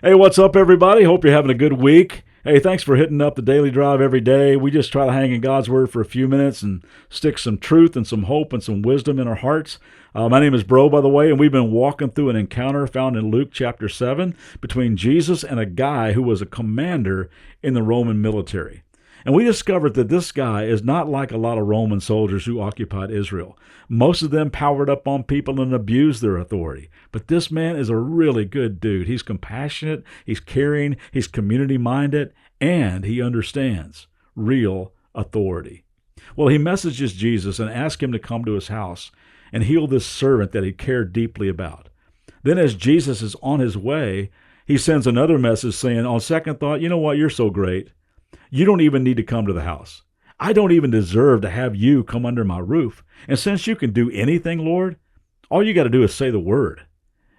Hey, what's up, everybody? Hope you're having a good week. Hey, thanks for hitting up the Daily Drive every day. We just try to hang in God's Word for a few minutes and stick some truth and some hope and some wisdom in our hearts. My name is Breaux, by the way, and we've been walking through an encounter found in Luke chapter 7 between Jesus and a guy who was a commander in the Roman military. And we discovered that this guy is not like a lot of Roman soldiers who occupied Israel. Most of them powered up on people and abused their authority. But this man is a really good dude. He's compassionate, he's caring, he's community-minded, and he understands real authority. Well, he messages Jesus and asks him to come to his house and heal this servant that he cared deeply about. Then as Jesus is on his way, he sends another message saying, on second thought, you know what, you're so great. You don't even need to come to the house. I don't even deserve to have you come under my roof. And since you can do anything, Lord, all you got to do is say the word,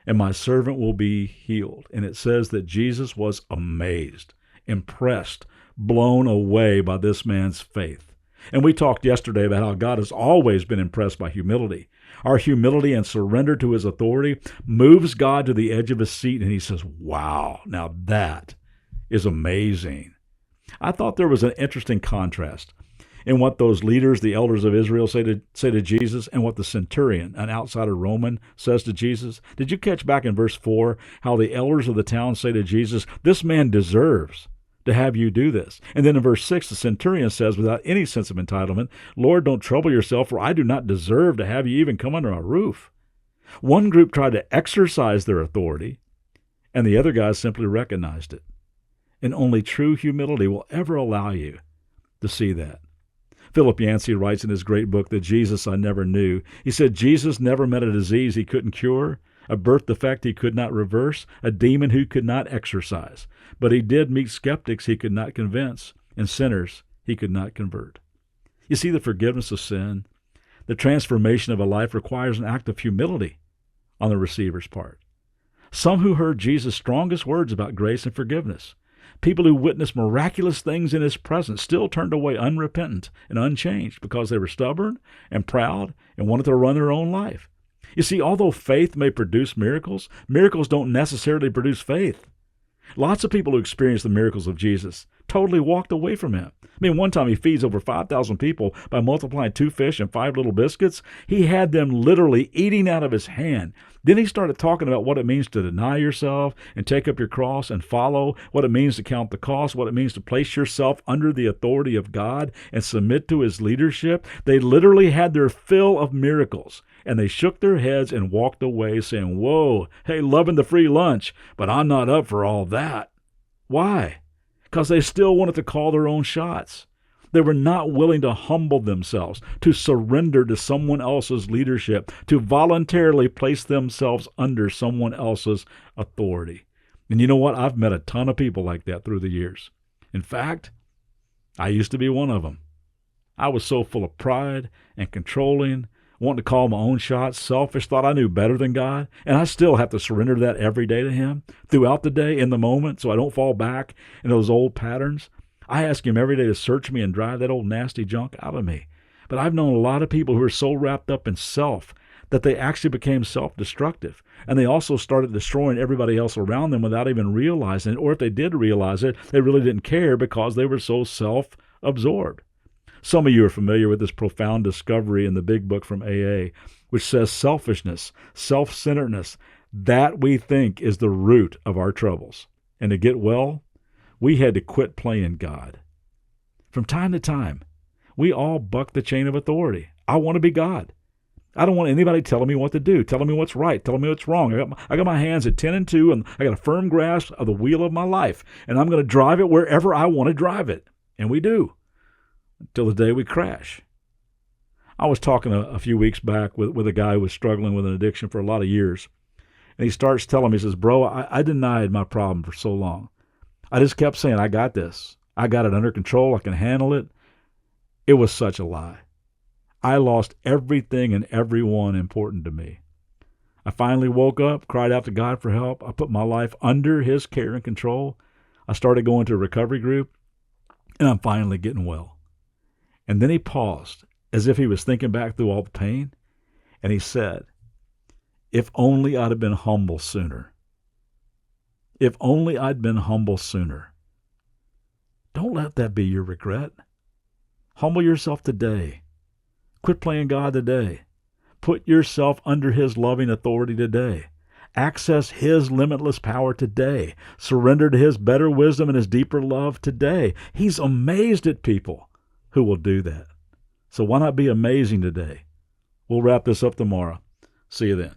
and my servant will be healed. And it says that Jesus was amazed, impressed, blown away by this man's faith. And we talked yesterday about how God has always been impressed by humility. Our humility and surrender to his authority moves God to the edge of his seat, and he says, wow, now that is amazing. I thought there was an interesting contrast in what those leaders, the elders of Israel, say to Jesus and what the Centurion, an outsider Roman, says to Jesus. Did you catch back in verse 4 how the elders of the town say to Jesus, this man deserves to have you do this? And then in verse 6, the Centurion says, without any sense of entitlement, Lord, don't trouble yourself, for I do not deserve to have you even come under my roof. One group tried to exercise their authority, and the other guys simply recognized it. And only true humility will ever allow you to see that. Philip Yancey writes in his great book, The Jesus I Never Knew, he said, Jesus never met a disease he couldn't cure, a birth defect he could not reverse, a demon he could not exorcise. But he did meet skeptics he could not convince, and sinners he could not convert. You see, the forgiveness of sin, the transformation of a life requires an act of humility on the receiver's part. Some who heard Jesus' strongest words about grace and forgiveness, people who witnessed miraculous things in his presence, still turned away unrepentant and unchanged because they were stubborn and proud and wanted to run their own life. You see, although faith may produce miracles, miracles don't necessarily produce faith. Lots of people who experienced the miracles of Jesus totally walked away from him. I mean, one time he feeds over 5,000 people by multiplying 2 fish and 5 little biscuits. He had them literally eating out of his hand. Then he started talking about what it means to deny yourself and take up your cross and follow, what it means to count the cost, what it means to place yourself under the authority of God and submit to his leadership. They literally had their fill of miracles, and they shook their heads and walked away saying, whoa, hey, loving the free lunch, but I'm not up for all that. Why? Because they still wanted to call their own shots. They were not willing to humble themselves, to surrender to someone else's leadership, to voluntarily place themselves under someone else's authority. And you know what? I've met a ton of people like that through the years. In fact, I used to be one of them. I was so full of pride and controlling, wanting to call my own shots, selfish, thought I knew better than God, and I still have to surrender that every day to him, throughout the day, in the moment, so I don't fall back in those old patterns. I ask him every day to search me and drive that old nasty junk out of me. But I've known a lot of people who are so wrapped up in self that they actually became self-destructive, and they also started destroying everybody else around them without even realizing it, or if they did realize it, they really didn't care because they were so self-absorbed. Some of you are familiar with this profound discovery in the big book from AA, which says selfishness, self-centeredness, that we think is the root of our troubles. And to get well, we had to quit playing God. From time to time, we all buck the chain of authority. I want to be God. I don't want anybody telling me what to do, telling me what's right, telling me what's wrong. I got my hands at 10 and 2, and I got a firm grasp of the wheel of my life, and I'm going to drive it wherever I want to drive it. And we do. Until the day we crash. I was talking a few weeks back with a guy who was struggling with an addiction for a lot of years. And he starts telling me, he says, bro, I denied my problem for so long. I just kept saying, I got this. I got it under control. I can handle it. It was such a lie. I lost everything and everyone important to me. I finally woke up, cried out to God for help. I put my life under his care and control. I started going to a recovery group, and I'm finally getting well. And then he paused, as if he was thinking back through all the pain, and he said, if only I'd have been humble sooner. If only I'd been humble sooner. Don't let that be your regret. Humble yourself today. Quit playing God today. Put yourself under His loving authority today. Access His limitless power today. Surrender to His better wisdom and His deeper love today. He's amazed at people who will do that. So why not be amazing today? We'll wrap this up tomorrow. See you then.